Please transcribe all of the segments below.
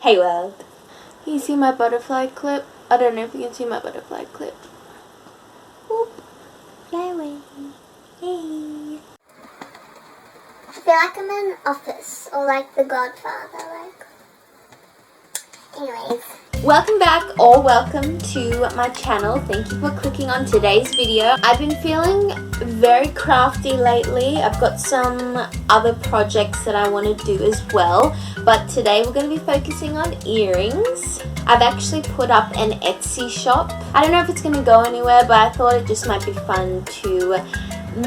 Hey world. Can you see my butterfly clip? I don't know if you can see my butterfly clip. Whoop. Fly away. Hey. I feel like I'm in Office or like The Godfather, like. Anyways. Welcome back or welcome to my channel. Thank you for clicking on today's video. I've been feeling very crafty lately. I've got some other projects that I want to do as well, but today we're going to be focusing on earrings. I've actually put up an Etsy shop. I don't know if it's going to go anywhere, but I thought it just might be fun to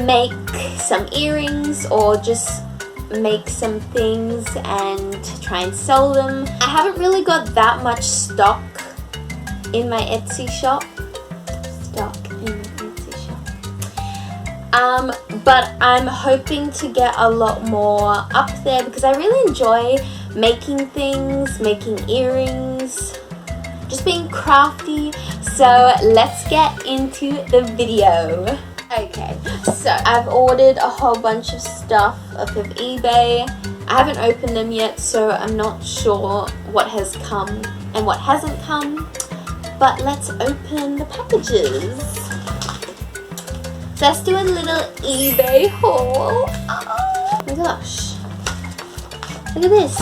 make some earrings or just make some things and try and sell them. I haven't really got that much stock in my Etsy shop. But I'm hoping to get a lot more up there because I really enjoy making things, making earrings, just being crafty. So let's get into the video. Okay, so I've ordered a whole bunch of stuff off of eBay. I haven't opened them yet, so I'm not sure what has come and what hasn't come. But let's open the packages. So let's do a little eBay haul. Oh my gosh. Look at this.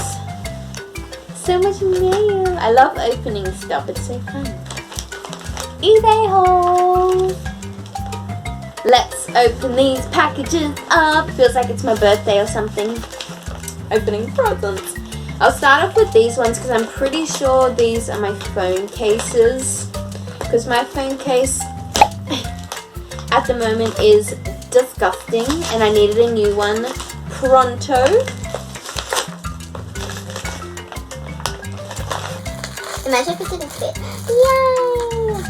So much mail. I love opening stuff. It's so fun. eBay haul. Let's open these packages up. Feels like it's my birthday or something. Opening presents. I'll start off with these ones because I'm pretty sure these are my phone cases. Because my phone case at the moment is disgusting and I needed a new one pronto. Imagine if it didn't fit. Yay!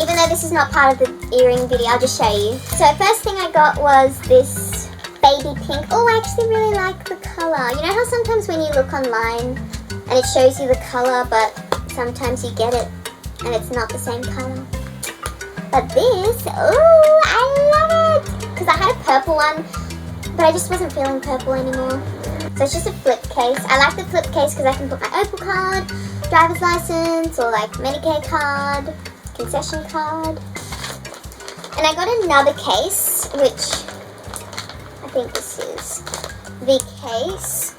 Even though this is not part of the earring video, I'll just show you. So first thing I got was this baby pink. Oh, I actually really like the colour. You know how sometimes when you look online and it shows you the colour, but sometimes you get it and it's not the same colour. But this, oh, I love it! Because I had a purple one, but I just wasn't feeling purple anymore. So it's just a flip case. I like the flip case because I can put my Opal card, driver's license, or like Medicare card, concession card. And I got another case, which I think this is the case.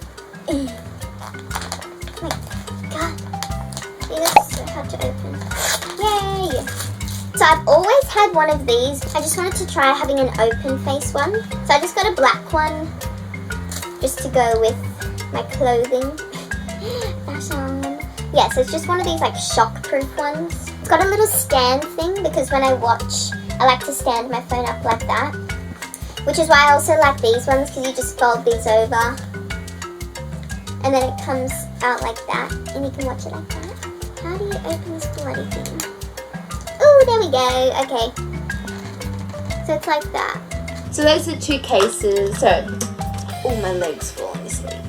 Oh my god. This is so hard to open. Yay! So I've always had one of these. I just wanted to try having an open face one. So I just got a black one just to go with my clothing. Fashion. Yeah, so it's just one of these like shock-proof ones. It's got a little stand thing because when I watch, I like to stand my phone up like that. Which is why I also like these ones because you just fold these over. And then it comes out like that and you can watch it like that. How do you open this bloody thing? Oh, there we go. Okay. So it's like that. So those are two cases. So, oh, my leg's falling asleep.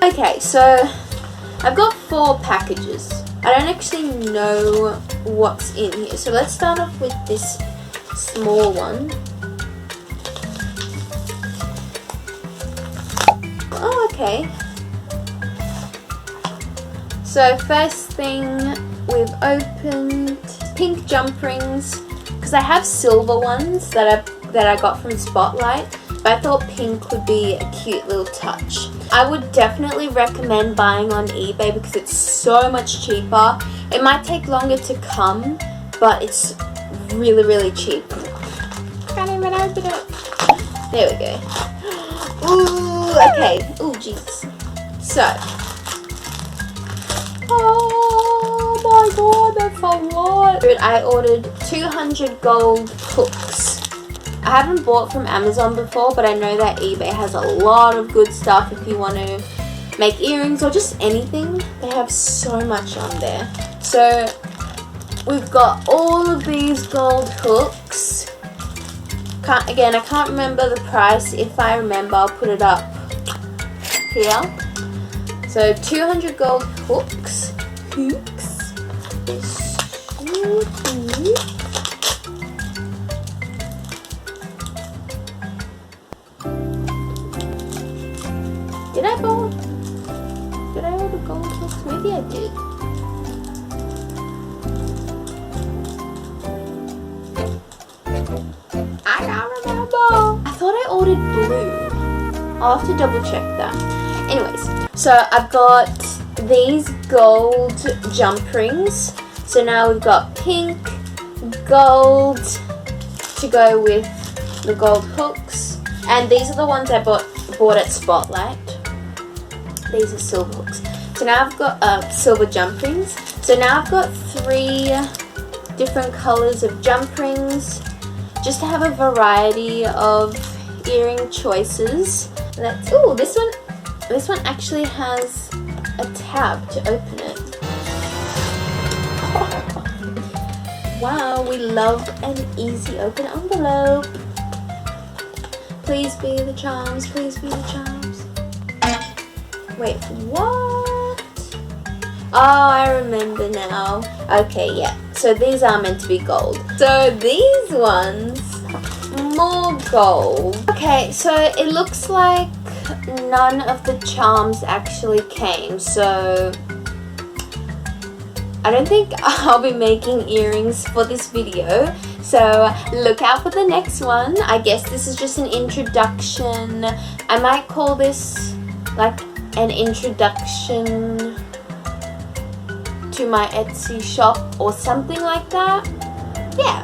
Okay, so I've got 4 packages. I don't actually know what's in here. So let's start off with this small one. Oh, okay. So first thing we've opened pink jump rings because I have silver ones that I got from Spotlight, but I thought pink would be a cute little touch. I would definitely recommend buying on eBay because it's so much cheaper. It might take longer to come, but it's really, really cheap. Can't even open it. There we go. Ooh, okay. Ooh, jeez. So, oh my god, that's a lot. I ordered 200 gold hooks. I haven't bought from Amazon before, but I know that eBay has a lot of good stuff if you want to make earrings or just anything. They have so much on there. So we've got all of these gold hooks. Again, I can't remember the price. If I remember, I'll put it up here. So 200 gold hooks. shaded blue. I'll have to double check that. Anyways, so I've got these gold jump rings. So now we've got pink, gold to go with the gold hooks. And these are the ones I bought at Spotlight. These are silver hooks. So now I've got silver jump rings. So now I've got 3 different colors of jump rings, just to have a variety of earring choices. Ooh, this one actually has a tab to open it. Wow, we love an easy open envelope. Please be the charms, please be the charms. Wait, what? Oh, I remember now. Okay, yeah. So these are meant to be gold. So these ones, more gold. Okay, so it looks like none of the charms actually came. So I don't think I'll be making earrings for this video. So look out for the next one. I guess this is just an introduction. I might call this like an introduction to my Etsy shop or something like that. Yeah,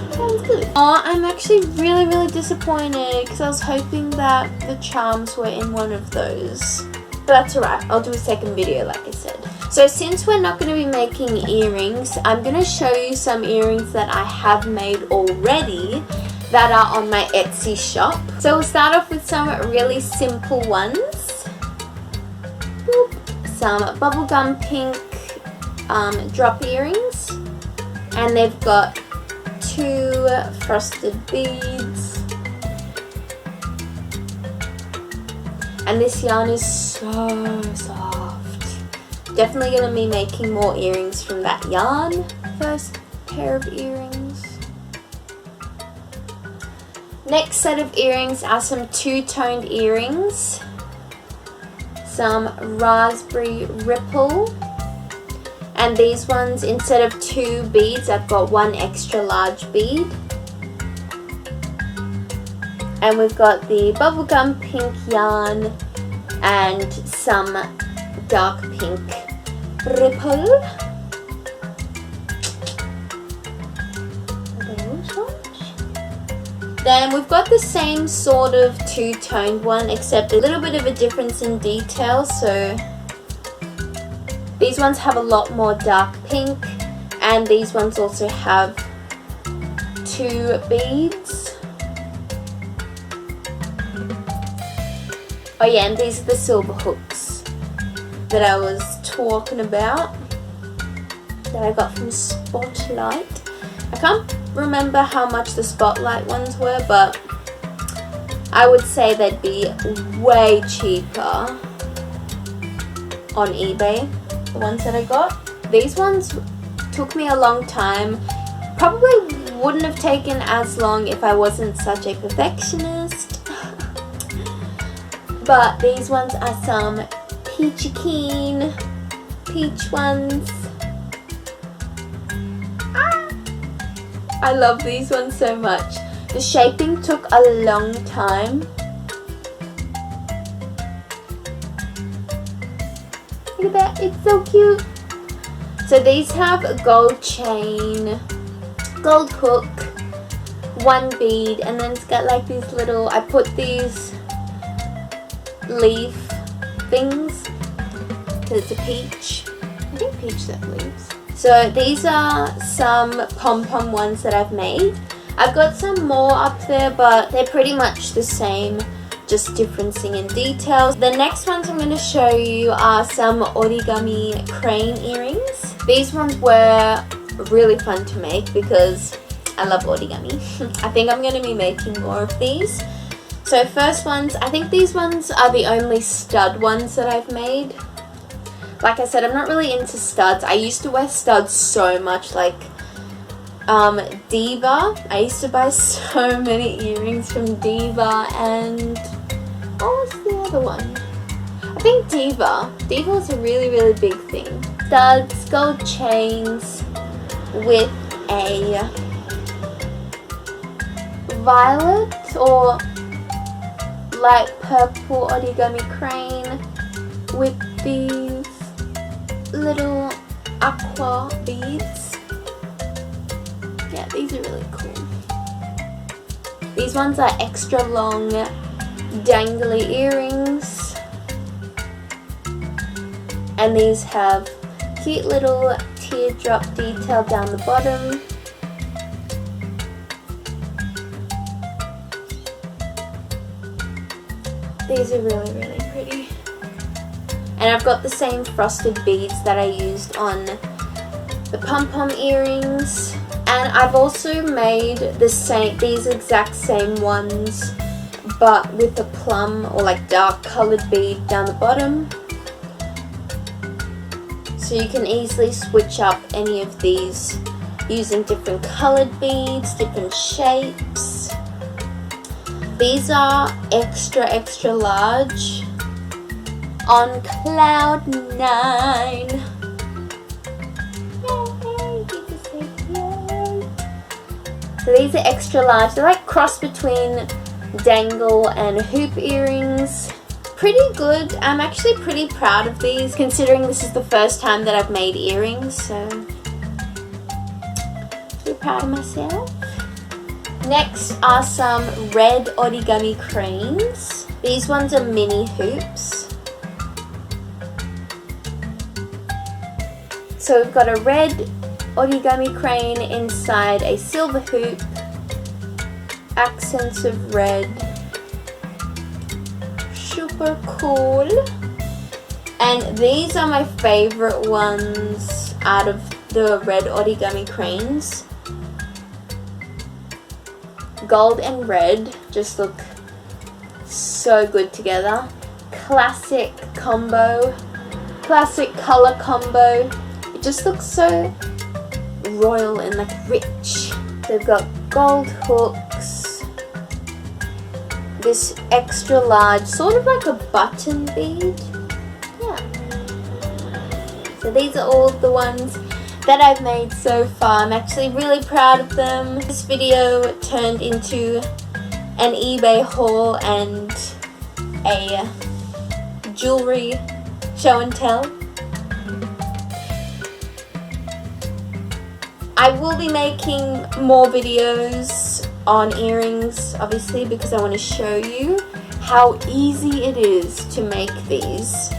sounds good. Oh, I'm actually really disappointed because I was hoping that the charms were in one of those. But that's alright, I'll do a second video like I said. So since we're not going to be making earrings, I'm going to show you some earrings that I have made already that are on my Etsy shop. So we'll start off with some really simple ones. Boop. Some bubblegum pink drop earrings, and they've got 2 frosted beads, and this yarn is so soft. Definitely going to be making more earrings from that yarn. First pair of earrings. Next set of earrings are some 2-toned earrings. Some raspberry ripple, and these ones, instead of 2 beads, I've got 1 extra large bead. And we've got the bubblegum pink yarn and some dark pink ripple. Then we've got the same sort of 2-toned one, except a little bit of a difference in detail. So these ones have a lot more dark pink, and these ones also have 2 beads. Oh yeah, and these are the silver hooks that I was talking about, that I got from Spotlight. I can't remember how much the Spotlight ones were, but I would say they'd be way cheaper on eBay, the ones that I got. These ones took me a long time. Probably wouldn't have taken as long if I wasn't such a perfectionist. But these ones are some peachy keen peach ones. I love these ones so much. The shaping took a long time. Look at that, it's so cute. So these have a gold chain, gold hook, 1 bead, and then it's got like these little, I put these leaf things, because it's a peach. I think peach that leaves. So these are some pom-pom ones that I've made. I've got some more up there, but they're pretty much the same, just differencing in details. The next ones I'm going to show you are some origami crane earrings. These ones were really fun to make because I love origami. I think I'm going to be making more of these. So first ones, I think these ones are the only stud ones that I've made. Like I said, I'm not really into studs. I used to wear studs so much, like Diva. I used to buy so many earrings from Diva, and what was the other one? I think Diva. Diva was a really big thing. Studs, gold chains with a violet or light purple origami crane with these little aqua beads. Yeah, these are really cool. These ones are extra long dangly earrings, and these have cute little teardrop detail down the bottom. These are really, really pretty. And I've got the same frosted beads that I used on the pom-pom earrings. And I've also made these exact same ones, but with a plum or like dark colored bead down the bottom. So you can easily switch up any of these using different colored beads, different shapes. These are extra large on cloud 9. So these are extra large. They're like cross between dangle and hoop earrings. Pretty good. I'm actually pretty proud of these considering this is the first time that I've made earrings, so pretty proud of myself. Next are some red origami cranes. These ones are mini hoops. So we've got a red origami crane inside a silver hoop, accents of red, super cool. And these are my favorite ones out of the red origami cranes. Gold and red just look so good together. Classic combo, classic color combo. It just looks so royal and like rich. They've got gold hooks, this extra large, sort of like a button bead. Yeah. So these are all the ones that I've made so far. I'm actually really proud of them. This video turned into an eBay haul and a jewelry show and tell. I will be making more videos on earrings, obviously, because I want to show you how easy it is to make these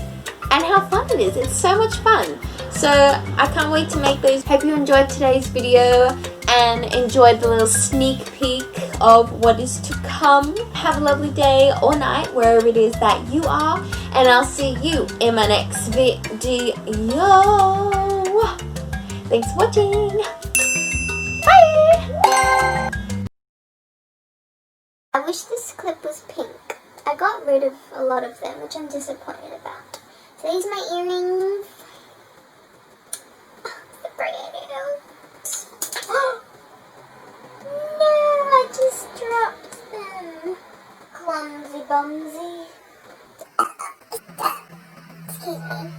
and how fun it is. It's so much fun. So I can't wait to make those. Hope you enjoyed today's video and enjoyed the little sneak peek of what is to come. Have a lovely day or night wherever it is that you are, and I'll see you in my next video. Thanks for watching. Bye! I wish this clip was pink. I got rid of a lot of them, which I'm disappointed about. So these are my earrings. The pretty no, I just dropped them. Clumsy bumsy. Excuse me.